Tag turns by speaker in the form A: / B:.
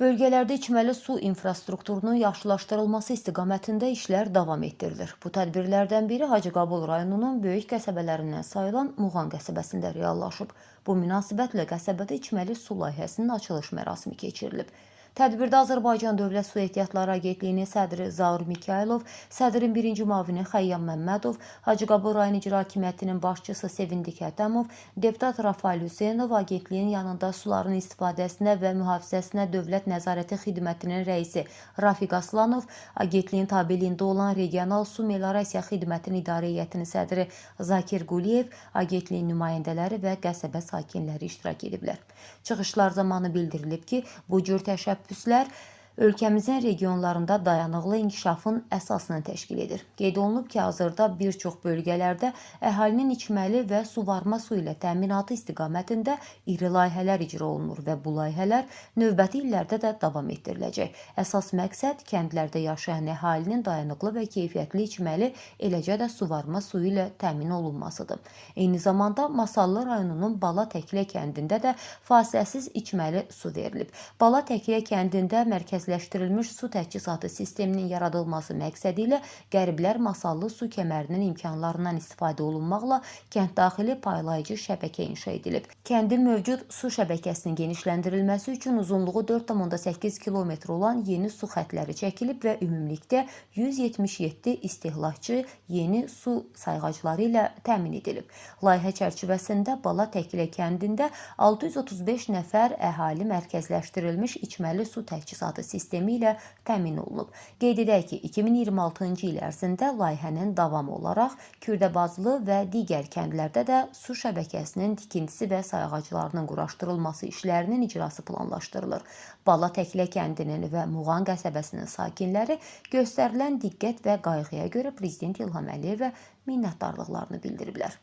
A: Bölgələrdə içməli su infrastrukturunun yaxşılaşdırılması istiqamətində işlər davam etdirilir. Bu tədbirlərdən biri Hacıqabul rayonunun böyük qəsəbələrindən sayılan Muğan qəsəbəsində reallaşıb. Bu münasibətlə qəsəbədə içməli su layihəsinin açılış mərasimi keçirilib. Tədbirdə Azərbaycan Dövlət Su Ehtiyatları Agentliyinin sədri Zaur Mikailov, sədrin birinci müavini Xəyyam Məmmədov, Hacıqabul rayon icra hakimiyyətinin başçısı Sevindik Ətəmov, deputat Rafael Hüseynov, agentliyin yanında suların istifadəsinə və mühafizəsinə Dövlət Nəzarəti Xidmətinin rəisi Rafiq Aslanov, agentliyin tabeliyində olan Regional Su Meliorasiya Xidmətinin idarə heyətinin sədri Zakir Quliyev, agentliyin nümayəndələri və qəsəbə sakinləri iştirak ediblər. Çıxışlar zamanı bildirilib ki, bu cür təşəbbüslər ölkəmizin regionlarında dayanıqlı inkişafın əsasını təşkil edir. Qeyd olunub ki, hazırda bir çox bölgələrdə əhalinin içməli və suvarma su ilə təminatı istiqamətində iri layihələr icra olunur və bu layihələr növbəti illərdə də davam etdiriləcək. Əsas məqsəd kəndlərdə yaşayan əhalinin dayanıqlı və keyfiyyətli içməli, eləcə də suvarma suyu ilə təmin olunmasıdır. Eyni zamanda Masallı rayonunun Bala Təklə kəndində də fasiləsiz içməli su verilib. Bala Təklə kəndində mərkəzləşdirilmiş su təchizatı sisteminin yaradılması məqsədi ilə qəriblər Masallı su kəmərinin imkanlarından istifadə olunmaqla kənddaxili paylayıcı şəbəkə inşa edilib. Kəndin mövcud su şəbəkəsinin genişləndirilməsi üçün uzunluğu 4,8 km olan yeni su xətləri çəkilib və ümumilikdə 177 istehlakçı yeni su sayğacları ilə təmin edilib. Layihə çərçivəsində Bala Təklə kəndində 635 nəfər əhali mərkəzləşdirilmiş içməli su təchizatı sistemi ilə təmin olunub. Qeyd edək ki, 2026-cı il ərzində layihənin davamı olaraq Kürdəbazlı və digər kəndlərdə də su şəbəkəsinin tikintisi və sayğaclarının quraşdırılması işlərinin icrası planlaşdırılır. Bala Təklə kəndinin və Muğan qəsəbəsinin sakinləri göstərilən diqqət və qayğıya görə Prezident İlham Əliyevə minnətdarlıqlarını bildiriblər.